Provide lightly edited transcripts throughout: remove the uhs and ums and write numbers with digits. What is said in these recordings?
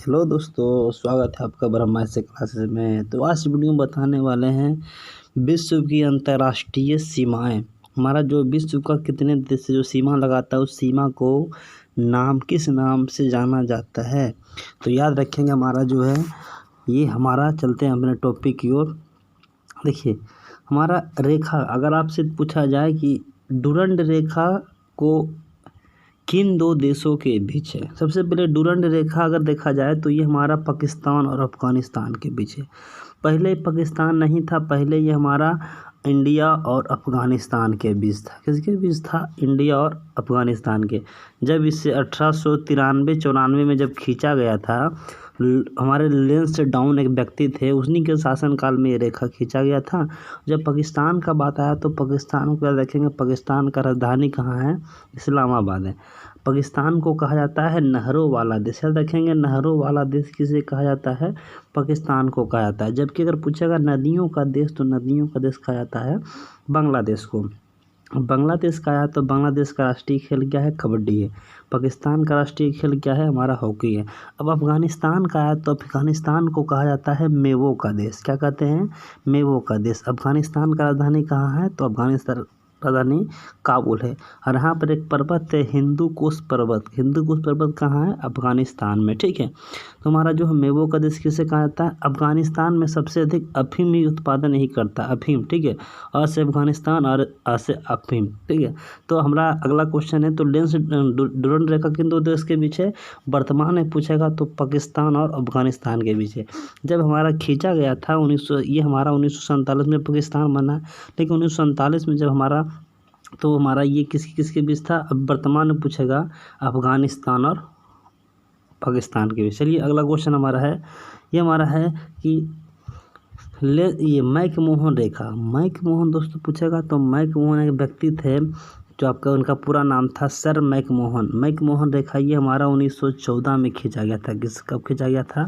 Hello दोस्तों, स्वागत है आपका ब्रह्मा से क्लासेस में। तो आज वीडियो में बताने वाले हैं विश्व की अंतर्राष्ट्रीय सीमाएं। हमारा जो विश्व का कितने देश से जो सीमा लगाता है उस सीमा को किस नाम से जाना जाता है। तो याद रखेंगे हमारा जो है ये हमारा, चलते हैं अपने टॉपिक की ओर। देखिए हमारा रेखा, अगर आपसे पूछा जाए कि डुरंड रेखा को किन दो देशों के बीच है, सबसे पहले डुरंड रेखा अगर देखा जाए तो ये हमारा पाकिस्तान और अफ़गानिस्तान के बीच है। पहले पाकिस्तान नहीं था, पहले ये हमारा इंडिया और अफ़गानिस्तान के बीच था। किसके बीच था? इंडिया और अफ़गानिस्तान के। जब इसे 1893-94 में जब खींचा गया था, हमारे लेंस डाउन एक व्यक्ति थे, उन्हीं के शासनकाल में ये रेखा खींचा गया था। जब पाकिस्तान का बात आया तो पाकिस्तान को देखेंगे, पाकिस्तान का राजधानी कहाँ है? इस्लामाबाद है। पाकिस्तान को कहा जाता है नहरों वाला देश। याद रखेंगे, नहरों वाला देश किसे कहा जाता है? पाकिस्तान को कहा जाता है। जबकि अगर पूछेगा नदियों का देश, तो नदियों का देश कहा जाता है बांग्लादेश को। बांग्लादेश का आया तो बांग्लादेश का राष्ट्रीय खेल क्या है? कबड्डी है। पाकिस्तान का राष्ट्रीय खेल क्या है? हमारा हॉकी है। अब अफ़गानिस्तान का आया तो अफ़गानिस्तान को कहा जाता है मेवों का देश। क्या कहते हैं? मेवों का देश। अफ़गानिस्तान का राजधानी कहाँ है? तो अफ़गानिस्तान राजधानी काबुल है। और यहाँ पर एक पर्वत है हिंदू कुश पर्वत। हिंदू कुश पर्वत कहाँ है? अफ़गानिस्तान में। ठीक है, तो हमारा जो है मेवों का देश किसे कहा जाता है? अफ़गानिस्तान में सबसे अधिक अफीम ही उत्पादन नहीं करता, अफीम। ठीक है, अ से अफ़गानिस्तान और अ से अफीम। ठीक है, तो हमारा अगला क्वेश्चन है, तो लेंस डुरंड रेखा किन दो देश के बीच है? वर्तमान में पूछेगा तो पाकिस्तान और अफ़गानिस्तान के बीच है। जब हमारा खींचा गया था ये हमारा 1947 में पाकिस्तान बना, लेकिन 1947 में जब हमारा ये किसके बीच था? अब वर्तमान में पूछेगा अफ़गानिस्तान और पाकिस्तान के बीच। चलिए अगला क्वेश्चन हमारा है, ये हमारा है कि ये मैकमोहन रेखा। मैकमोहन दोस्तों पूछेगा तो मैकमोहन एक व्यक्ति थे जो आपका, उनका पूरा नाम था सर मैकमोहन। मैकमोहन रेखा ये हमारा 1914 में खींचा गया था। कब खींचा गया था?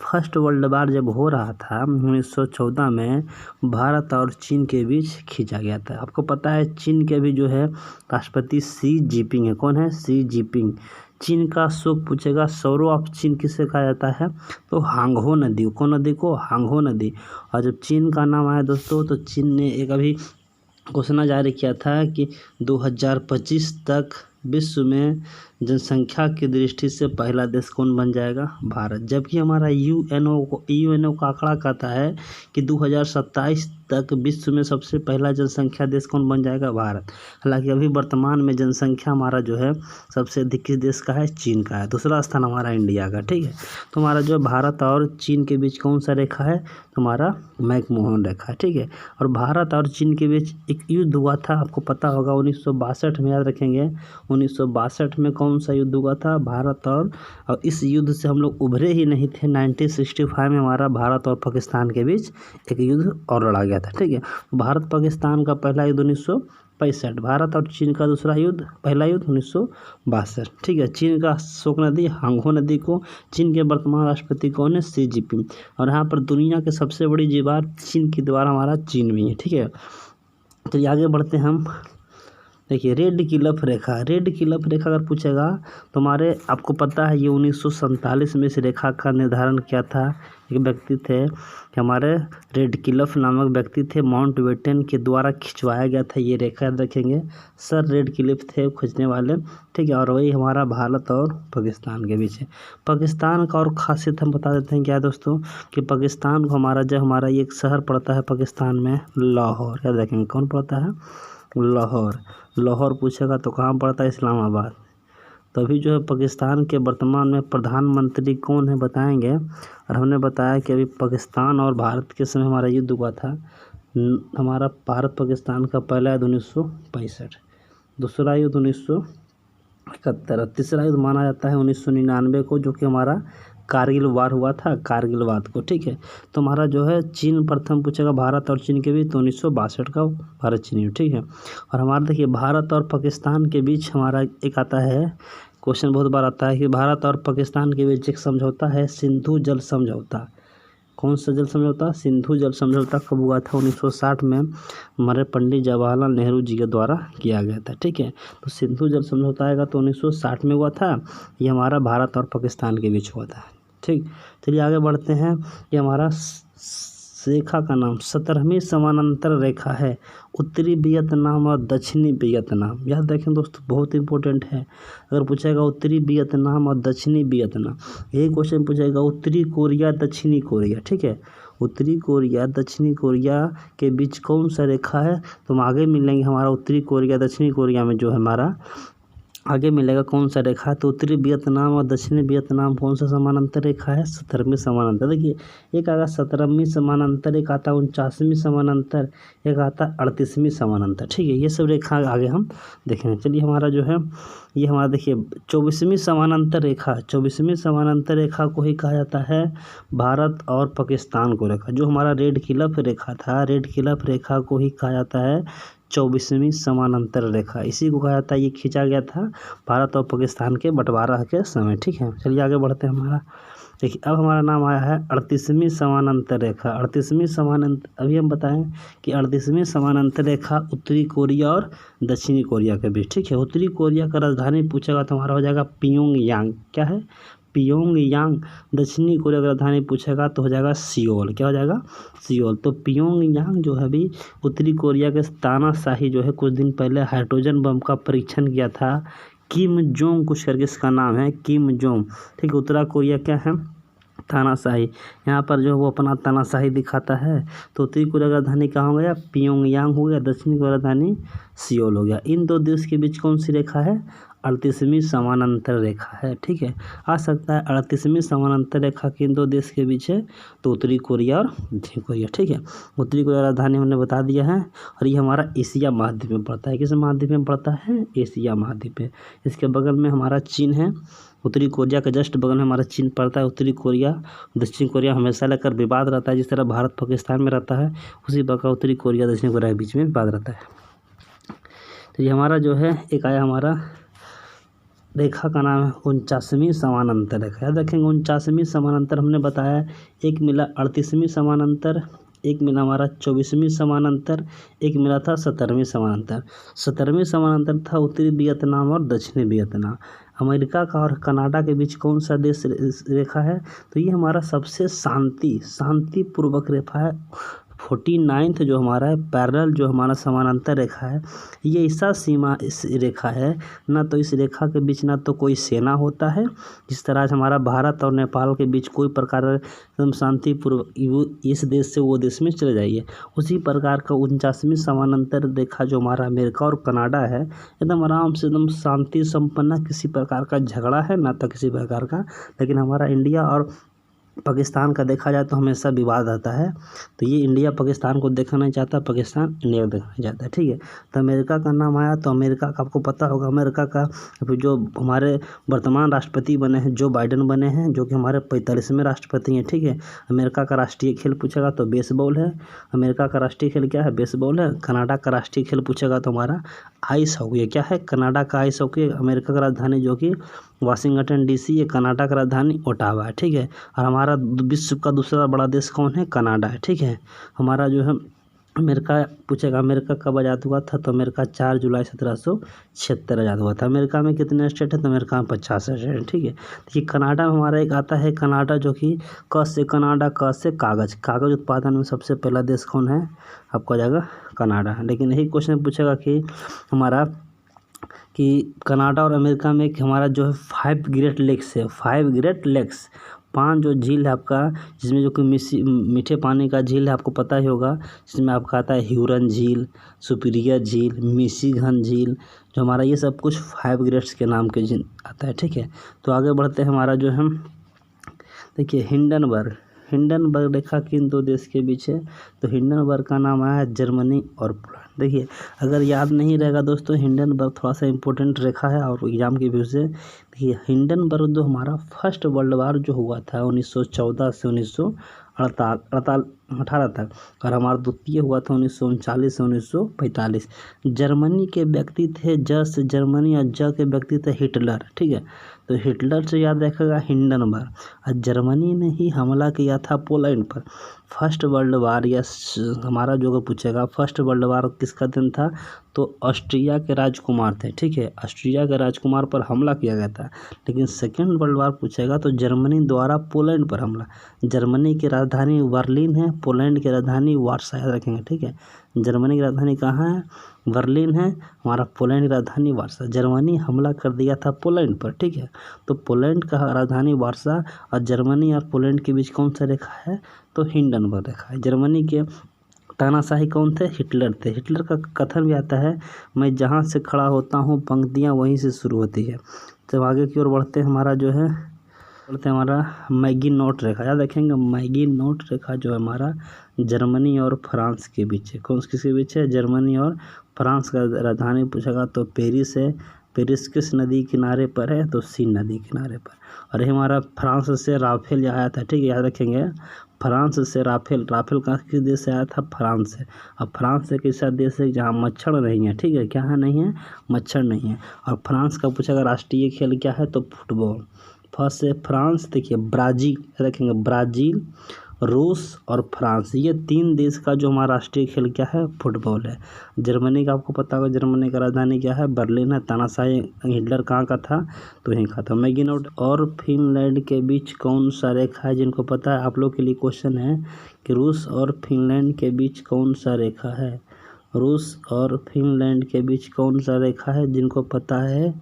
फर्स्ट वर्ल्ड वार जब हो रहा था 1914 में, भारत और चीन के बीच खींचा गया था। आपको पता है चीन के भी जो है राष्ट्रपति शी जिनपिंग है। कौन है? Xi Jinping. चीन का शोक पूछेगा, सौरो ऑफ चीन किसे कहा जाता है? तो हांगहो नदी। कौन नदी को? हांगहो नदी। और जब चीन का नाम आया दोस्तों, तो चीन ने एक अभी घोषणा जारी किया था कि 2025 तक विश्व में जनसंख्या की दृष्टि से पहला देश कौन बन जाएगा? भारत। जबकि हमारा यूएनओ का आंकड़ा कहता है कि 2027 तक विश्व में सबसे पहला जनसंख्या देश कौन बन जाएगा? भारत। हालांकि अभी वर्तमान में जनसंख्या हमारा जो है सबसे अधिक किस देश का है? चीन का है। दूसरा स्थान हमारा इंडिया का। ठीक है, तो हमारा जो भारत और चीन के बीच कौन सा रेखा है? हमारा मैकमोहन रेखा है। ठीक है, और भारत और चीन के बीच एक युद्ध हुआ था, आपको पता होगा 1962 में। याद रखेंगे 1962 में कौन सा युद्ध हुआ था? भारत और इस युद्ध से हम लोग उभरे ही नहीं थे। 1965 में हमारा भारत और पाकिस्तान के बीच एक युद्ध और लड़ा गया था। ठीक है, भारत पाकिस्तान का पहला युद्ध 1965, भारत और चीन का दूसरा युद्ध, पहला युद्ध 1962। ठीक है, चीन का शोक नदी हांगहो नदी को, चीन के वर्तमान राष्ट्रपति कौन है? Xi Jinping. और यहाँ पर दुनिया के सबसे बड़ी दीवार चीन की दीवार हमारा चीन में है। ठीक है, तो आगे बढ़ते हैं हम। देखिए रेड क्लिफ रेखा। रेड क्लिफ रेखा अगर पूछेगा तो हमारे, आपको पता है ये 1947 में इस रेखा का निर्धारण किया था। एक व्यक्ति थे कि हमारे रेड क्लिफ नामक व्यक्ति थे, माउंट बेटन के द्वारा खिंचवाया गया था ये रेखा। याद रखेंगे, सर रेड क्लिफ थे खींचने वाले। ठीक है, और वही हमारा भारत और पाकिस्तान के बीच है। पाकिस्तान का और खासियत हम बता देते हैं क्या दोस्तों, कि पाकिस्तान को हमारा ये एक शहर पड़ता है पाकिस्तान में, लाहौर। याद रखेंगे कौन पड़ता है? लाहौर। लाहौर पूछेगा तो कहाँ पड़ता है? इस्लामाबाद। तभी जो है पाकिस्तान के वर्तमान में प्रधानमंत्री कौन है बताएंगे। और हमने बताया कि अभी पाकिस्तान और भारत के समय हमारा युद्ध हुआ था। हमारा भारत पाकिस्तान का पहला युद्ध 1965, दूसरा युद्ध 1971, तीसरा युद्ध माना जाता है 1999 को, जो कि हमारा कारगिल वार हुआ था, कारगिल वार को। ठीक है, तो हमारा जो है चीन प्रथम पूछेगा भारत और चीन के बीच, तो 1962 का भारत चीन युद्ध। ठीक है, और हमारा देखिए भारत और पाकिस्तान के बीच हमारा एक आता है क्वेश्चन, बहुत बार आता है कि भारत और पाकिस्तान के बीच एक समझौता है, सिंधु जल समझौता। कौन सा जल समझौता? सिंधु जल समझौता कब हुआ था? 1960 में हमारे पंडित जवाहरलाल नेहरू जी के द्वारा किया गया था। ठीक है, तो सिंधु जल समझौता आएगा तो 1960 में हुआ था। ये हमारा भारत और पाकिस्तान के बीच हुआ था। ठीक। चलिए आगे बढ़ते हैं। ये हमारा रेखा का नाम 17वीं समानांतर रेखा है, उत्तरी वियतनाम और दक्षिणी वियतनाम। याद रखें दोस्तों, बहुत इंपॉर्टेंट है। अगर पूछेगा उत्तरी वियतनाम और दक्षिणी वियतनाम, यही क्वेश्चन पूछेगा उत्तरी कोरिया दक्षिणी कोरिया, ठीक है। उत्तरी कोरिया दक्षिणी कोरिया के बीच कौन सा रेखा है, तो हम आगे मिलेंगे। हमारा उत्तरी कोरिया दक्षिणी कोरिया में जो है हमारा आगे मिलेगा कौन सा रेखा है, तो उत्तरी वियतनाम और दक्षिणी वियतनाम कौन सा समानांतर रेखा है, 17वीं समानांतर। देखिए एक आगा 17वीं समानांतर, एक आता 49वीं समानांतर, एक आता 38वीं समानांतर, ठीक है। ये सब रेखा आगे हम देखेंगे। चलिए हमारा जो है ये हमारा देखिए 24वीं समानांतर रेखा, 24वीं समानांतर रेखा को ही कहा जाता है भारत और पाकिस्तान को रेखा। जो हमारा रेड क्लिफ रेखा था, रेड क्लिफ रेखा को ही कहा जाता है 24वीं समानांतर रेखा। इसी को कहा जाता है, ये खींचा गया था भारत और पाकिस्तान के बंटवारा के समय, ठीक है। चलिए आगे बढ़ते हैं। हमारा देखिए अब हमारा नाम आया है 38वीं समानांतर रेखा। 38वीं समानांतर, अभी हम बताएं कि 38वीं समानांतर रेखा उत्तरी कोरिया और दक्षिणी कोरिया के बीच, ठीक है। उत्तरी कोरिया का राजधानी पूछेगा तो हमारा हो जाएगा प्योंगयांग। क्या है, प्योंगयांग। दक्षिणी कोरिया का राजधानी पूछेगा तो हो जाएगा सियोल। क्या हो जाएगा, सियोल। तो प्योंगयांग जो है अभी उत्तरी कोरिया के तानाशाही जो है कुछ दिन पहले हाइड्रोजन बम का परीक्षण किया था, किम जोंग कुछ करके इसका नाम है, किम जोंग, ठीक है। उत्तरी कोरिया क्या है, तानाशाही। यहाँ पर जो वो अपना तानाशाही दिखाता है। तो उत्तरी कोरिया का राजधानी कहाँ हो गया, प्योंगयांग हो गया। दक्षिणी कोरिया का राजधानी सियोल हो गया। इन दो देश के बीच कौन सी रेखा है, 38वीं समानांतर रेखा है, ठीक है। आ सकता है 38वीं समानांतर रेखा किन दो देश के बीच है, तो उत्तरी कोरिया और दक्षिण कोरिया, ठीक है। उत्तरी कोरिया राजधानी हमने बता दिया है। और ये हमारा एशिया महाद्वीप में पड़ता है। किस महाद्वीप में पड़ता है, एशिया महाद्वीप में। इसके बगल में हमारा चीन है। उत्तरी कोरिया के जस्ट बगल में हमारा चीन पड़ता है। उत्तरी कोरिया दक्षिण कोरिया हमेशा लेकर विवाद रहता है, जिस तरह भारत पाकिस्तान में रहता है, उसी प्रकार उत्तरी कोरिया दक्षिण कोरिया के बीच में विवाद रहता है। तो ये हमारा जो है एक आया हमारा रेखा का नाम है 49वीं समानांतर रेखा। याद रखेंगे 49वीं समानांतर हमने बताया, एक मिला 38वीं समानांतर, एक मिला हमारा 24वीं समानांतर, एक मिला था 17वीं समानांतर। 17वीं समानांतर था उत्तरी वियतनाम और दक्षिणी वियतनाम। अमेरिका का और कनाडा के बीच कौन सा देश रेखा है, तो ये हमारा सबसे शांतिपूर्वक रेखा है। 49th जो हमारा है पैरेलल जो हमारा समानांतर रेखा है, ये ऐसा सीमा इस रेखा है ना, तो इस रेखा के बीच ना तो कोई सेना होता है, जिस तरह आज हमारा भारत और नेपाल के बीच कोई प्रकार एकदम शांतिपूर्वक इस देश से वो देश में चले जाइए, उसी प्रकार का 49वीं समानांतर रेखा जो हमारा अमेरिका और कनाडा है, एकदम आराम से एकदम शांति संपन्न, किसी प्रकार का झगड़ा है ना तो किसी प्रकार का। लेकिन हमारा इंडिया और पाकिस्तान का देखा जाए तो हमेशा विवाद आता है। तो ये इंडिया पाकिस्तान को देखना नहीं चाहता, पाकिस्तान इंडिया को देखना नहीं चाहता है, ठीक है। तो अमेरिका का नाम आया, तो अमेरिका का आपको पता होगा, अमेरिका का जो हमारे वर्तमान राष्ट्रपति बने हैं जो बाइडेन बने हैं, जो कि हमारे 45वें राष्ट्रपति हैं, ठीक है। अमेरिका का राष्ट्रीय खेल पूछेगा तो बेसबॉल है। अमेरिका का राष्ट्रीय खेल क्या है, बेसबॉल है। कनाडा का राष्ट्रीय खेल पूछेगा तो हमारा आइस हॉकी है। क्या है, कनाडा का आइस हॉकी। अमेरिका का राजधानी जो कि वाशिंगटन डीसी है, कनाडा का राजधानी ओटावा है, ठीक है। और हमारा विश्व का दूसरा बड़ा देश कौन है, कनाडा है, ठीक है। हमारा जो है अमेरिका पूछेगा, अमेरिका कब आज़ाद हुआ था, तो अमेरिका 4 जुलाई 1776 आज़ाद हुआ था। अमेरिका में कितने स्टेट है, तो अमेरिका में 50 स्टेट है, ठीक है। देखिए कनाडा में हमारा एक आता है कनाडा, जो कि क से कनाडा, क से कागज़ उत्पादन में सबसे पहला देश कौन है, आपको आ जाएगा कनाडा। लेकिन यही क्वेश्चन पूछेगा कि हमारा कि कनाडा और अमेरिका में हमारा जो है 5 ग्रेट लेक्स है, 5 ग्रेट लेक्स, 5 जो झील है आपका, जिसमें जो कि मीठे पानी का झील है, आपको पता ही होगा, जिसमें आपका आता है ह्यूरन झील, सुपीरियर झील, मिशिगन झील, जो हमारा ये सब कुछ 5 ग्रेट्स के नाम के झील आता है, ठीक है। तो आगे बढ़ते हैं। हमारा जो है देखिए हिंडनबर्ग रेखा किन दो देश के बीच है, तो हिंडनबर्ग का नाम आया है जर्मनी और पोलैंड। देखिए अगर याद नहीं रहेगा दोस्तों, हिंडनबर्ग थोड़ा सा इंपॉर्टेंट रेखा है और एग्जाम के व्यू से। देखिए हिंडनबर्ग जो हमारा फर्स्ट वर्ल्ड वार जो हुआ था 1914 से 1918 तक, और हमारा द्वितीय हुआ था 1939 से 1945। जर्मनी के व्यक्ति थे जर्मनी, और के व्यक्ति थे हिटलर, ठीक है। तो हिटलर से याद रखेगा हिंडनबर्ग। और जर्मनी ने ही हमला किया था पोलैंड पर। फर्स्ट वर्ल्ड वार या हमारा जो पूछेगा फर्स्ट वर्ल्ड वार किस किसका दिन था, तो ऑस्ट्रिया के राजकुमार थे, ठीक है, ऑस्ट्रिया के राजकुमार पर हमला किया गया था। लेकिन सेकेंड वर्ल्ड वार पूछेगा तो जर्मनी द्वारा पोलैंड पर हमला। जर्मनी की राजधानी बर्लिन है, पोलैंड की राजधानी वार्सा, याद रखेंगे, ठीक है। जर्मनी की राजधानी कहाँ है, बर्लिन है, हमारा पोलैंड की राजधानी वार्सा। जर्मनी हमला कर दिया था पोलैंड पर, ठीक है। तो पोलैंड का राजधानी वार्सा और जर्मनी और पोलैंड के बीच कौन सा रेखा है, तो हिंडनबर्ग रेखा है। जर्मनी के तानाशाही कौन थे, हिटलर थे। हिटलर का कथन भी आता है, मैं जहाँ से खड़ा होता हूँ पंक्तियाँ वहीं से शुरू होती है। जब आगे की ओर बढ़ते हैं, हमारा जो है बोलते हैं हमारा मैगिनोट रेखा, याद रखेंगे। मैगिनोट रेखा जो है हमारा जर्मनी और फ्रांस के बीच है। कौन किसके बीच है, जर्मनी और फ्रांस का राजधानी पूछेगा तो पेरिस है। पेरिस किस नदी किनारे पर है, तो सीन नदी किनारे पर। और ये हमारा फ्रांस से राफेल आया था, ठीक है, याद रखेंगे। फ्रांस से राफेल कहाँ किस देश से आया था, फ्रांस से। और फ्रांस एक ऐसा देश है जहाँ मच्छर नहीं है, ठीक है, क्या है, नहीं है, मच्छर नहीं है। और फ्रांस का पूछा राष्ट्रीय खेल क्या है, तो फुटबॉल। फर्स्ट से फ्रांस, देखिए ब्राज़ील रखेंगे, ब्राज़ील, रूस और फ्रांस, ये 3 देश का जो हमारा राष्ट्रीय खेल क्या है, फुटबॉल है। जर्मनी का आपको पता होगा, जर्मनी का राजधानी क्या है, बर्लिन है। तानाशाही हिटलर कहाँ का था, तो यहीं का था। मैगिनोट और फिनलैंड के बीच कौन सा रेखा है, जिनको पता है, आप लोग के लिए क्वेश्चन है कि रूस और फिनलैंड के बीच कौन सा रेखा है। रूस और फिनलैंड के बीच कौन सा रेखा है, जिनको पता है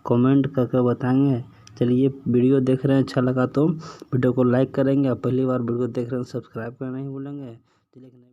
कमेंट करके बताएंगे। चलिए, वीडियो देख रहे हैं, अच्छा लगा तो वीडियो को लाइक करेंगे, और पहली बार वीडियो देख रहे हैं सब्सक्राइब करना नहीं भूलेंगे। चलिए।